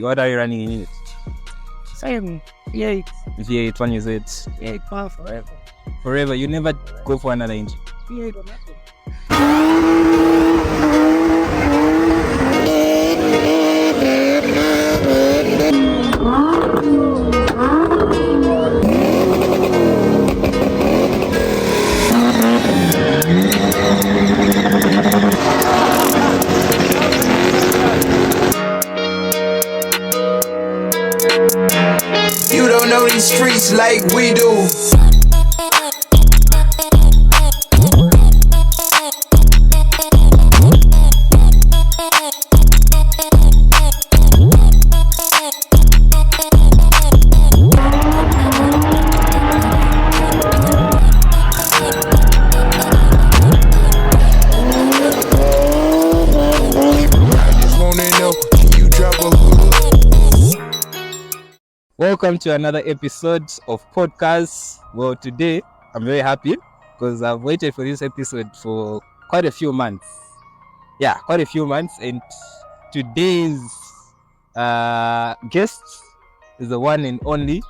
What are you running in it? Same. V8. V8, one you said. V8 power forever. Forever, you never go for another engine. V8 or nothing. You don't know these streets like we do. Welcome to another episode of Podcars. Well, today I'm very happy because I've waited for this episode for quite a few months. Yeah, quite a few months. And today's guest is the one and only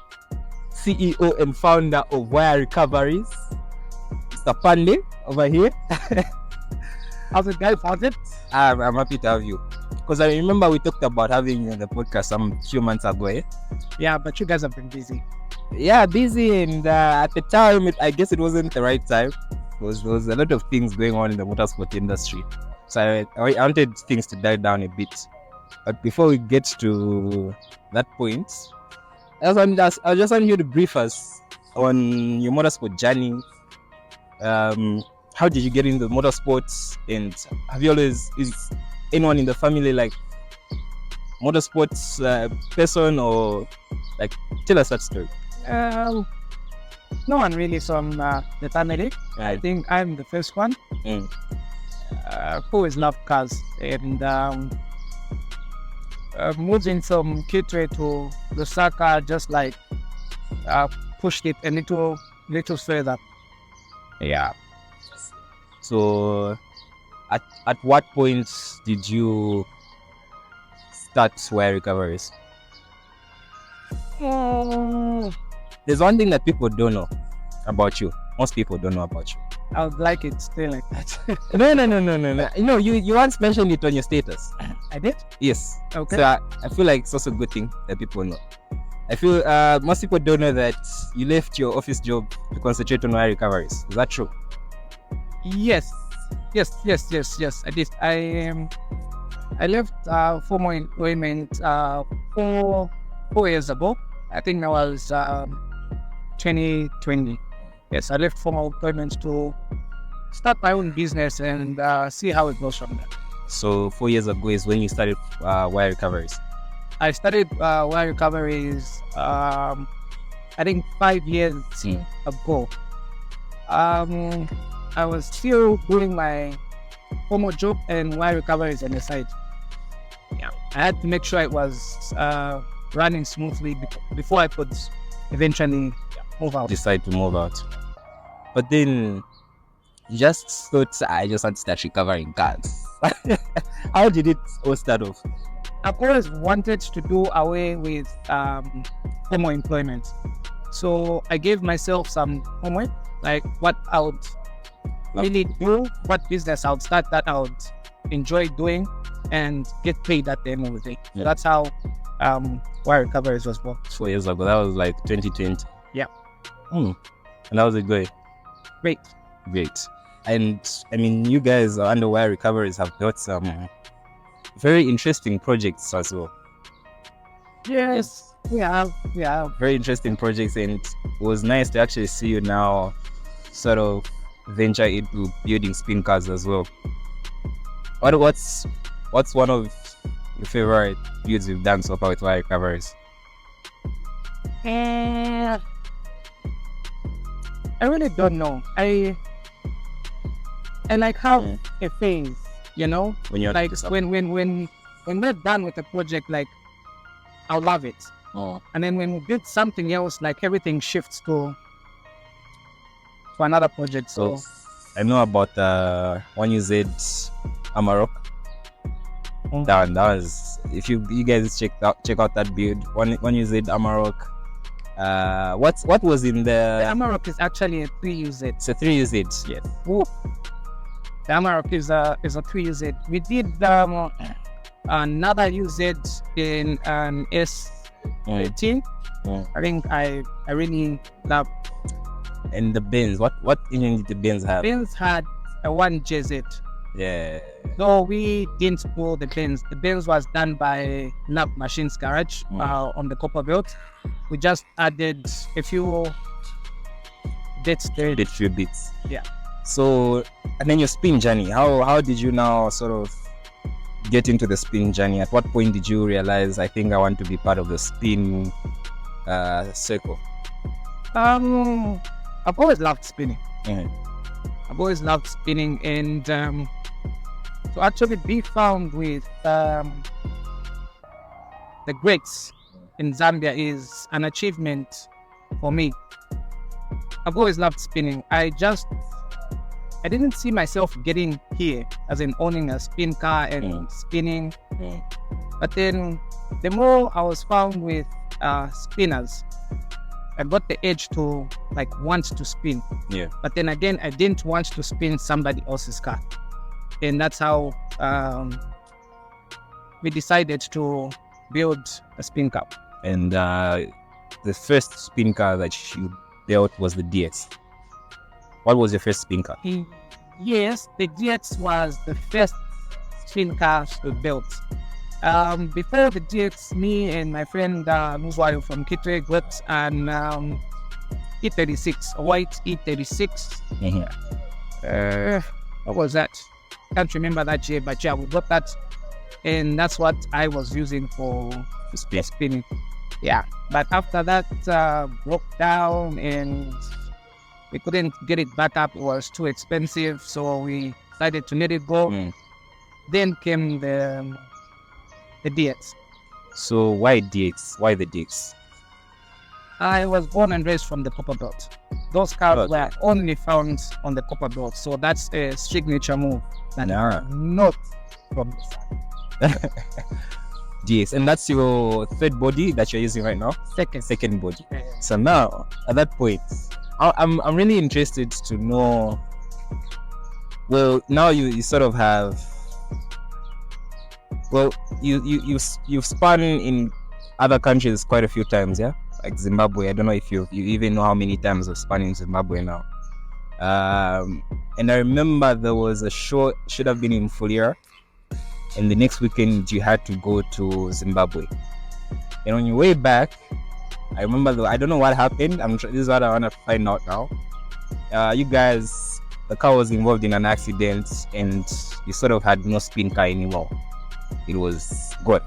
CEO and founder of Wire Recoveries, Mr. Pande over here. How's it, guys? How's it? I'm happy to have you. Because I remember we talked about having you on the podcast some few months ago, eh? Yeah, but you guys have been busy. Yeah, busy, and at the time, I guess it wasn't the right time. There was a lot of things going on in the motorsport industry. So I wanted things to die down a bit. But before we get to that point, I just want you to brief us on your motorsport journey. How did you get into motorsports, and have you always... Is anyone in the family like motorsports person, or like tell us that story? No one really from the family. I think I'm the first one who always loved cars, and moving from Kitwe to Lusaka just like pushed it a little further. Yeah. So at what point did you start Wire Recoveries? There's one thing that people don't know about you. Most people don't know about you. I would like it still like that. No. You know, you once mentioned it on your status. I did? Yes. Okay. So I feel like it's also a good thing that people know. I feel most people don't know that you left your office job to concentrate on Wire Recoveries. Is that true? Yes, I did. I left formal employment 4 years ago. I think that was 2020. Yes, I left formal employment to start my own business and see how it goes from there. So 4 years ago is when you started Wire Recoveries. I started Wire Recoveries I think 5 years ago. I was still doing my formal job and Wire Recoveries on the side. Yeah, I had to make sure it was running smoothly before I could eventually move out. Decide to move out. But then you just thought, I just want to start recovering cars. How did it all start off? I've always wanted to do away with formal employment. So I gave myself some homework, like what I would really do, what business I would start that I would enjoy doing and get paid at the end of the day. Yeah. So that's how Wire Recoveries was born. 4 years ago, that was like 2020. Yeah. And how was it going? Great. And I mean, you guys under Wire Recoveries have got some very interesting projects as well. Yes, we have. Very interesting projects, and it was nice to actually see you now sort of venture into building spin cars as well. What's one of your favorite builds you've done so far with Wire Recoveries? I really don't know. I like how a phase, you know, when you're like when we're done with a project, like I'll love it. And then when we build something else, like everything shifts to another project. So I know about one you said Amarok. That was, if you guys check out that build. One used Amarok. What was in The the? Amarok is actually a 3UZ. It's a 3UZ. Yes. The Amarok is a 3UZ. We did another UZ in an S18. I think I really love. And the Benz. What engine did the Benz have? Benz had a 1JZ. Yeah. No, we didn't pull the Benz. The Benz was done by Lab Machines Garage on the Copper Belt. We just added a few bits there. Few bits. Yeah. So, and then your spin journey. How did you now sort of get into the spin journey? At what point did you realize, I think I want to be part of the spin circle? I've always loved spinning. Mhm. I've always loved spinning, and to actually be found with the greats in Zambia is an achievement for me. I've always loved spinning. I didn't see myself getting here, as in owning a spin car and spinning. But then the more I was found with spinners, I got the edge to want to spin. Yeah. But then again, I didn't want to spin somebody else's car. And that's how we decided to build a spin car. And the first spin car that you built was the DX. What was your first spin car? Yes, the DX was the first spin car we built. Before the DX, me and my friend Muzwayo from Kitwe got an E36, a white E36. What was that? Can't remember that year, but yeah, we got that, and that's what I was using for spinning. Yeah, but after that broke down and we couldn't get it back up. It was too expensive, so we decided to let it go. Then came the DX. So why DX? Why the DX? I was born and raised from the Copper Belt. Those cars were only found on the Copper Belt, so that's a signature move. Not from the side. DX, and that's your third body that you're using right now. Second body. So now, at that point, I'm really interested to know. Well, now you sort of have. Well, you've spun in other countries quite a few times, yeah. Like Zimbabwe. I don't know if you even know how many times I've spun in Zimbabwe now. And I remember there was a show, should have been in Fulira, and the next weekend you had to go to Zimbabwe. And on your way back, I remember I don't know what happened. This is what I want to find out now. You guys, the car was involved in an accident, and you sort of had no spin car anymore. It was gone.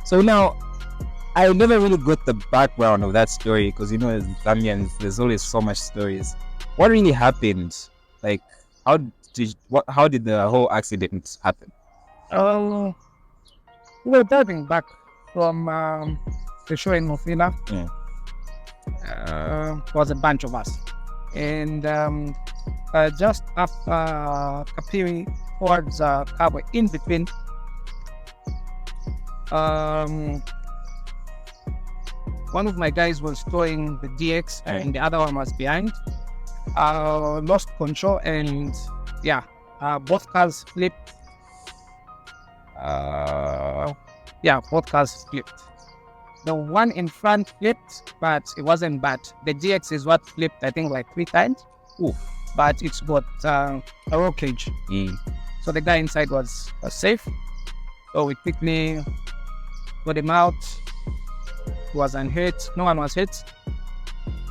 So now, I never really got the background of that story, because as Zambians, there's always so much stories. What really happened? Like, how did the whole accident happen? We were driving back from the show in Mofila. It was a bunch of us, and just after Kapiri towards Kabwe, in between, one of my guys was towing the DX and the other one was behind. Lost control, and both cars flipped. Both cars flipped. The one in front flipped, but it wasn't bad. The DX is what flipped, I think, like 3 times. But it's got a roll cage. So the guy inside was safe. So we quickly got him out. He was unhurt. No one was hit.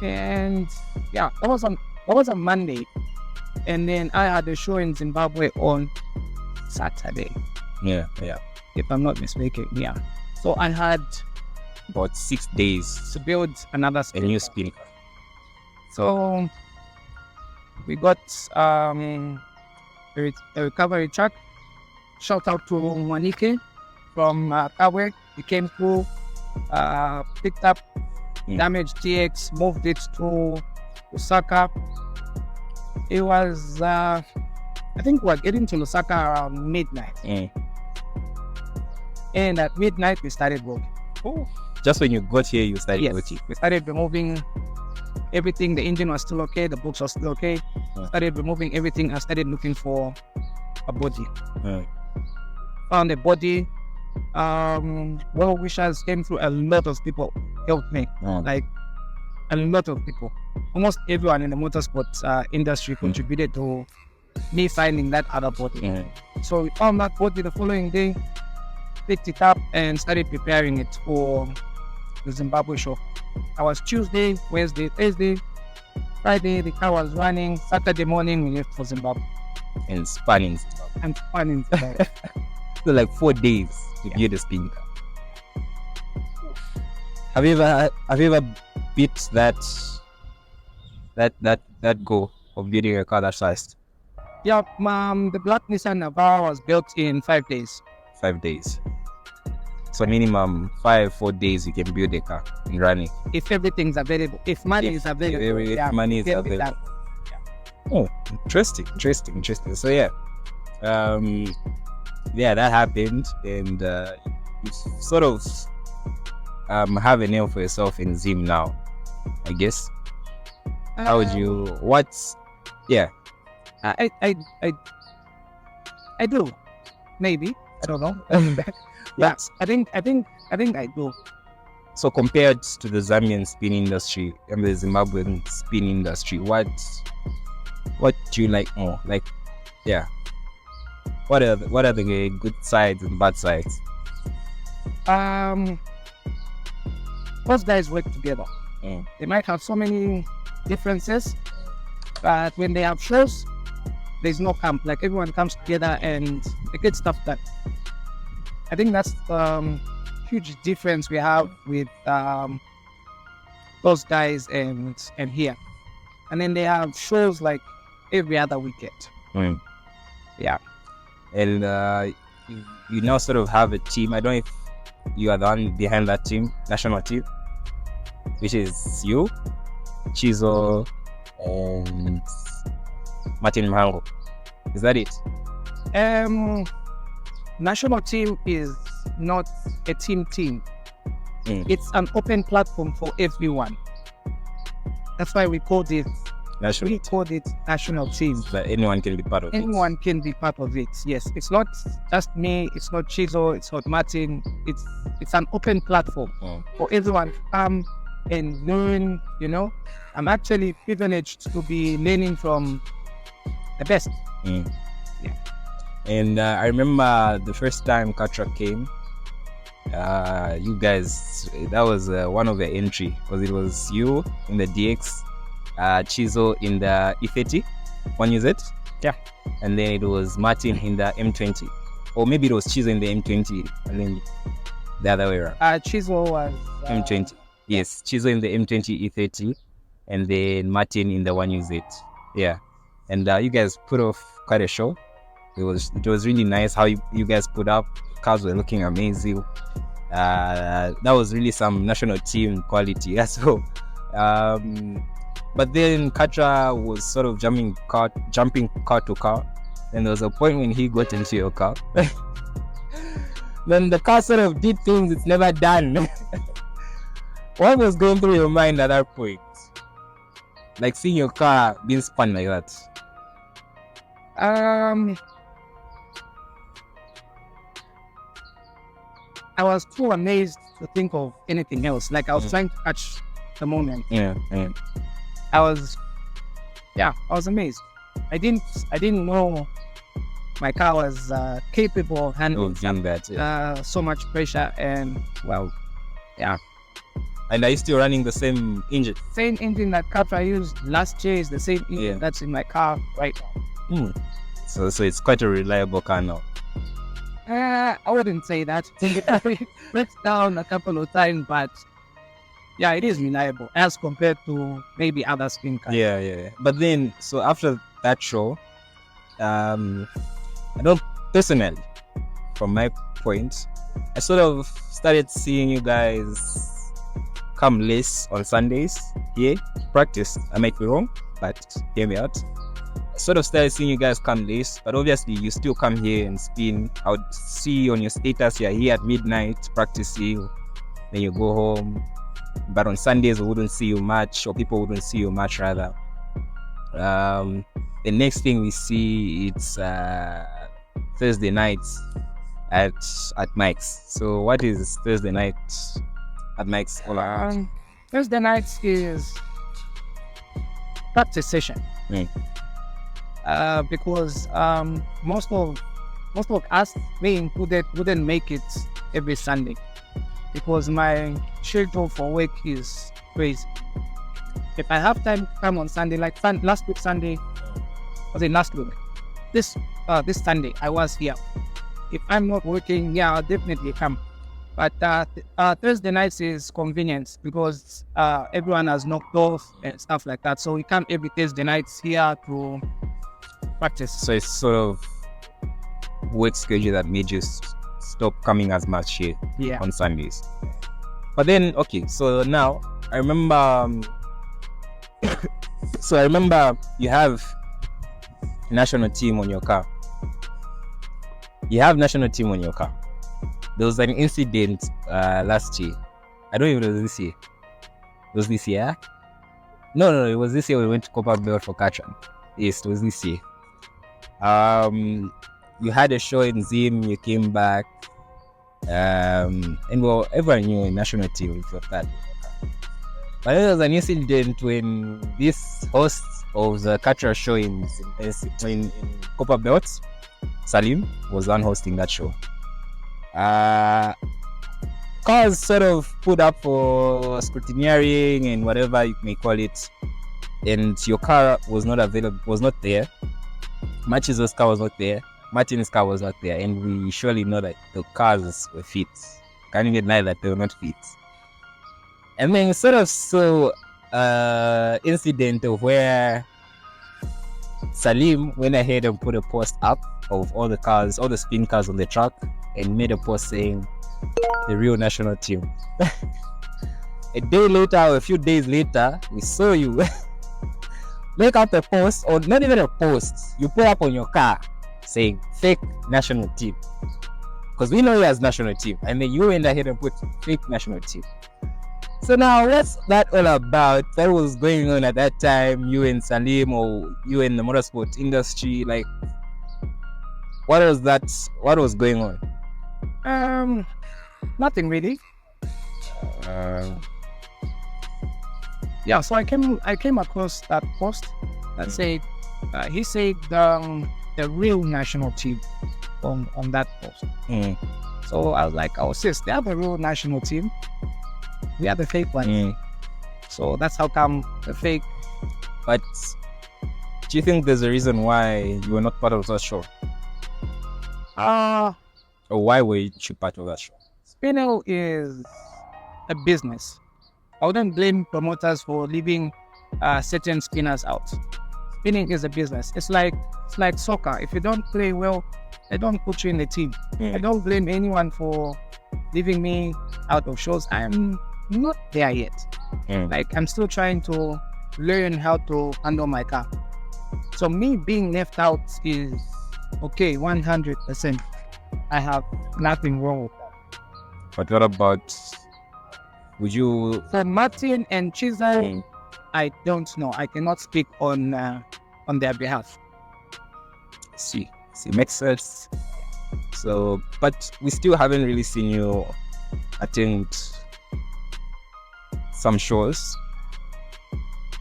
And that was a Monday. And then I had a show in Zimbabwe on Saturday. Yeah. If I'm not mistaken, yeah. So I had about 6 days to build another a new spin. So we got a recovery truck. Shout out to Mwanike from Kabwe. He came through, picked up damaged TX, moved it to Lusaka. It was, I think we were getting to Lusaka around midnight. And at midnight, we started working. Just when you got here, you started Yes, working. we started removing everything. The engine was still okay. The books were still okay. Started removing everything. I started looking for a body. Found a body. Well wishers came through. A lot of people helped me. Like a lot of people. Almost everyone in the motorsports industry contributed to me finding that other body. So we found that body the following day, picked it up and started preparing it for the Zimbabwe show. I was Tuesday, Wednesday, Thursday, Friday, the car was running. Saturday morning, we left for Zimbabwe. And spanning. And spanning Zimbabwe. So like 4 days to build a spin car. Have you ever beat that goal of building a car that fast? Yeah, the black Nissan Navara was built in 5 days. 5 days. So minimum 4 days you can build a car in running. If everything's available, if money is available, if money is available. Oh, interesting. So yeah, that happened, and you sort of have a name for yourself in Zim now, I guess. How would you? What's? Yeah. I do, maybe, I don't know. Yes. I think I do. So compared to the Zambian spin industry and the Zimbabwean spin industry, what do you like more? Like, yeah. What are the good sides and bad sides? Most guys work together. They might have so many differences, but when they have shows, there's no camp. Like everyone comes together and they get stuff done. I think that's huge difference we have with those guys and here. And then they have shows like every other weekend. Yeah. And you now sort of have a team. I don't know if you are the one behind that team, national team, which is you, Chizo, and Martin Mhango. Is that it? National team is not a team. It's an open platform for everyone. That's why we called it national team. That anyone can be part of Anyone can be part of it. Yes, it's not just me. It's not Chizo. It's not Martin. It's an open platform for everyone to come and learn. You know, I'm actually privileged to be learning from the best. Yeah. And I remember the first time Katra came, you guys, that was one of the entry, because it was you in the DX, Chizo in the E30, one use it? Yeah. And then it was Martin in the M20. Or maybe it was Chizo in the M20, and then the other way around. Chizo was... M20. Yes, Chizo in the M20 E30, and then Martin in the one use it. Yeah. And you guys put off quite a show. It was really nice how you guys put up. Cars were looking amazing. That was really some national team quality. Yeah, so, but then Katra was sort of jumping car to car. And there was a point when he got into your car. Then the car sort of did things it's never done. What was going through your mind at that point? Like seeing your car being spun like that. I was too amazed to think of anything else. Like I was trying to catch the moment. Yeah. I was amazed. I didn't know my car was capable of handling that. So much pressure, and well, yeah. And are you still running the same engine? Same engine that Katra used last year is the same engine that's in my car right now. So it's quite a reliable car now. I wouldn't say that. It breaks down a couple of times, but yeah, it is reliable as compared to maybe other spin cars. Yeah. But then, so after that show, I don't personally, from my point, I sort of started seeing you guys come less on Sundays here, practice. I might be wrong, but hear me out. sort of started seeing you guys come late, but obviously you still come here and spin. I would see on your status you're here at midnight practicing, then you go home. But on Sundays we wouldn't see you much, or people wouldn't see you much rather. The next thing we see, it's Thursday nights at Mike's. So what is Thursday night at Mike's all about? Thursday nights is practice session. Because most of us, me included, wouldn't make it every Sunday because my schedule for work is crazy. If I have time to come on Sunday, like last week Sunday, this Sunday I was here. If I'm not working, yeah, I'll definitely come. But Thursday nights is convenience because everyone has knocked off and stuff like that. So we come every Thursday nights here to practice. So it's sort of work schedule that made you stop coming as much here on Sundays. But then, okay, so now I remember. So I remember you have national team on your car. There was an incident last year. I don't even know this year. It was this year? No, it was this year we went to Copa Belt for Katran. Yes, it was this year. You had a show in Zim, you came back. And well, everyone knew in national team for that. But there was an incident when this host of the Katra show in Copa Belt, Salim, was one hosting that show. Cars sort of put up for scrutineering and whatever you may call it, and your car was not available, was not there. Machizo's car was not there. Martin's car was not there, and we surely know that the cars were fit. Can't even deny that they were not fit. And then sort of incident of where Salim went ahead and put a post up of all the cars, all the spin cars on the track, and made a post saying the real national team. A day later, or a few days later, we saw you make out a post, or not even a post, you put up on your car saying fake national team. Because we know you as national team, and then you went ahead and put fake national team. So now, what's that all about? That was going on at that time, you and Salim, or you in the motorsport industry, like, what was that? What was going on? Nothing really. Yeah, so I came across that post that said, he said the real national team on that post. So I was like, oh sis, they have a real national team. We are the fake one. So that's how come the fake. But do you think there's a reason why you were not part of that show? Or why were you part of that show? Spinel is a business. I wouldn't blame promoters for leaving certain spinners out. Spinning is a business. It's like soccer. If you don't play well, they don't put you in the team. I don't blame anyone for leaving me out of shows. I'm not there yet. Like, I'm still trying to learn how to handle my car. So me being left out is okay, 100%. I have nothing wrong with that. But what about, would you... For Martin and Chisel, I don't know. I cannot speak on their behalf. See, makes sense. So, but we still haven't really seen you attend some shows.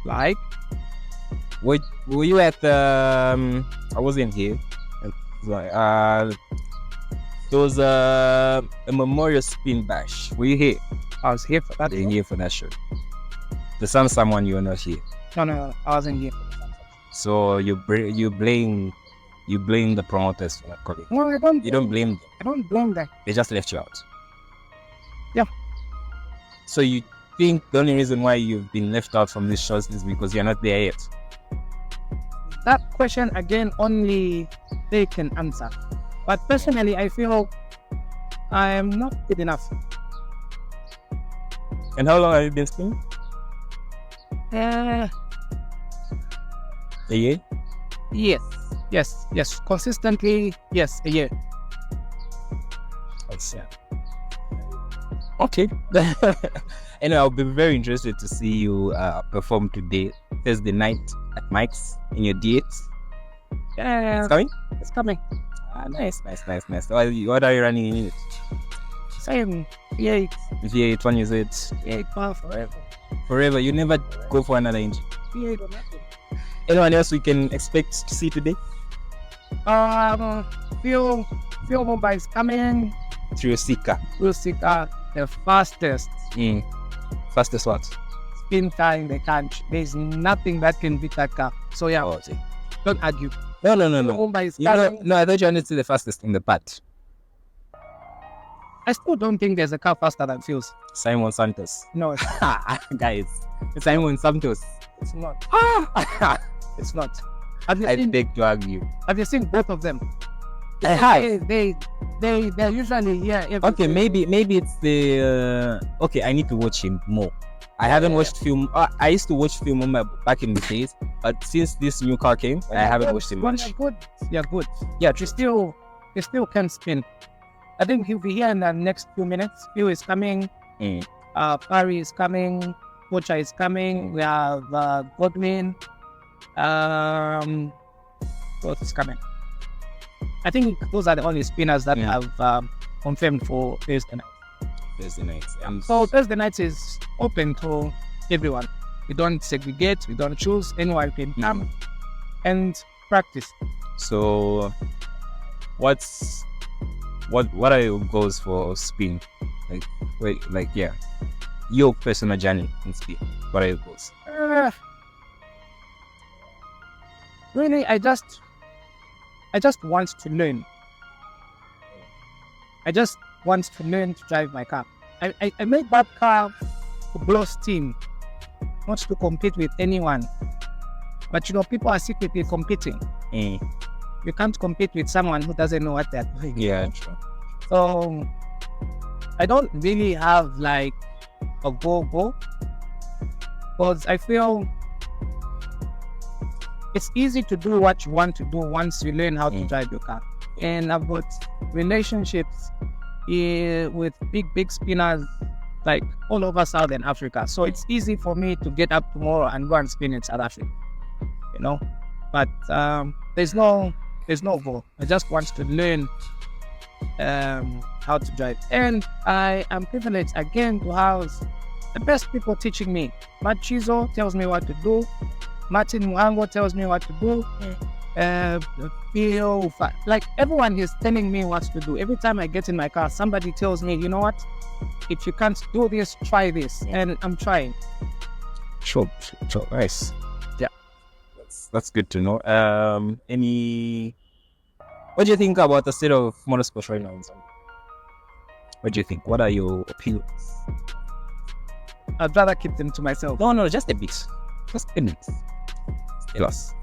Like? Were you at the... I wasn't here. There was a memorial spin bash. Were you here? I was here for that. You're here for that show. For someone you were not here. No, I wasn't here. So you blame the promoters for that calling. No, I don't. You don't blame them. I don't blame them. They just left you out. Yeah. So you think the only reason why you've been left out from these shows is because you're not there yet? That question again, only they can answer. But personally, I feel I am not good enough. And how long have you been spinning? A year? Yes. Consistently, yes, a year. That's okay. Anyway, I'll be very interested to see you perform today, Thursday night at Mike's in your D8. Yeah, It's coming? it's coming. Nice. What are you running in it? Same. V8. V8, one is it? V8 bar forever. Forever. You never go for another engine. V8 or nothing. Anyone else we can expect to see today? Fuel mobile is coming. Through your Sika. We'll see the fastest Fastest what? spin car in the country. There's nothing that can beat that car. So yeah, Oh, see. don't argue. No. Mobile is You know, coming. no, I thought you wanted to see the fastest in the part. I still don't think there's a car faster than Fuels. Simon Santos. No, Guys, Simon Santos. it's not. It's not. Have you I seen? beg to argue. Have you seen both of them? I have. They're usually here. every Okay, day. maybe it's the okay. I need to watch him more. I haven't watched film. I used to watch film back in the days, but since this new car came, I haven't watched him When much. you're good, you're good. Yeah, You still can spin. I think he'll be here in the next few minutes. Phil is coming. Parry is coming. Pocha is coming. We have Godwin. What is coming? I think those are the only spinners that have confirmed for Thursday night. Thursday night. So Thursday night is open to everyone. We don't segregate. We don't choose. Anyone can come and practice. So, what are your goals for spin? Your personal journey in spin. What are your goals? Really, I just want to learn. I just want to learn to drive my car. I made that car to blow steam, not to compete with anyone. But people are secretly competing. You can't compete with someone who doesn't know what they're doing. Yeah, true. So I don't really have like a goal, because I feel it's easy to do what you want to do once you learn how to drive your car. And I've got relationships with big spinners like all over Southern Africa. So it's easy for me to get up tomorrow and go and spin in South Africa. But there's no goal. I just want to learn how to drive. And I am privileged again to have the best people teaching me. Matt Chizo tells me what to do. Martin Muhango tells me what to do. Like everyone is telling me what to do. Every time I get in my car, somebody tells me, you know what? If you can't do this, try this. And I'm trying. Sure. Nice. Yeah. That's good to know. What do you think about the state of motorsport right now in Zambia? What do you think? What are your opinions? I'd rather keep them to myself. No, just a bit. Just a bit. Tell us.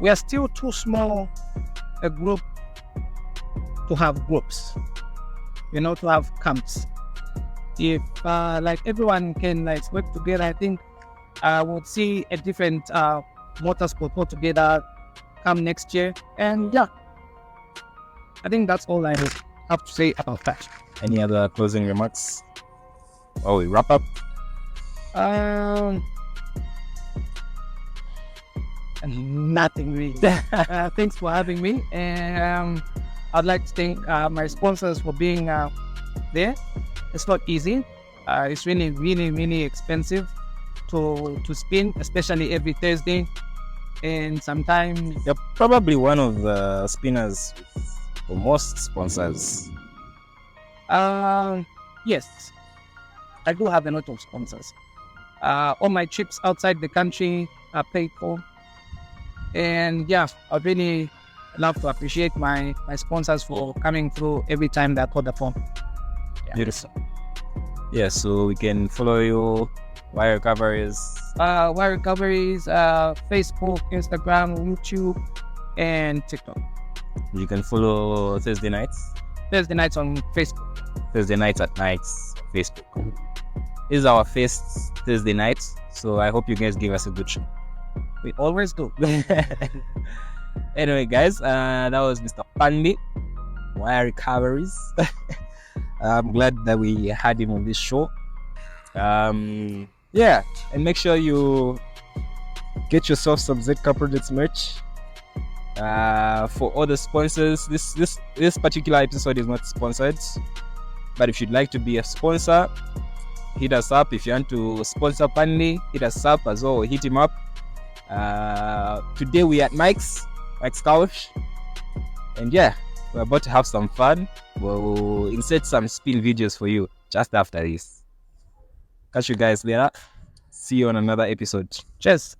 We are still too small a group to have groups, to have camps. If like everyone can work together, I think we'll see a different motorsport altogether come next year. And yeah, I think that's all I have to say about that. Any other closing remarks? Oh, we wrap up. Nothing really. Thanks for having me. And I'd like to thank my sponsors for being there. It's not easy. It's really, really, really expensive to spin, especially every Thursday. And sometimes You're probably one of the spinners with most sponsors. Yes, I do have a lot of sponsors. All my trips outside the country are paid for. And yeah, I'd really love to appreciate my sponsors for coming through every time they call the phone. Yeah. Beautiful. Yeah, so we can follow you, Wire Recoveries. Wire Recoveries, Facebook, Instagram, YouTube, and TikTok. You can follow Thursday nights. Thursday nights on Facebook. Thursday nights at nights, Facebook. This is our first Thursday night, So I hope you guys give us a good show. We always do. Anyway, guys, that was Mr. Pande, Wire Recoveries. I'm glad that we had him on this show. Yeah, and make sure you get yourself some ZK Projects merch. For all the sponsors, this particular episode is not sponsored, but if you'd like to be a sponsor, hit us up. If you want to sponsor Pande, hit us up as well. Hit him up. Today we at Mike's Couch, and yeah, we're about to have some fun. We'll insert some spin videos for you just after this. Catch you guys later. See you on another episode. Cheers.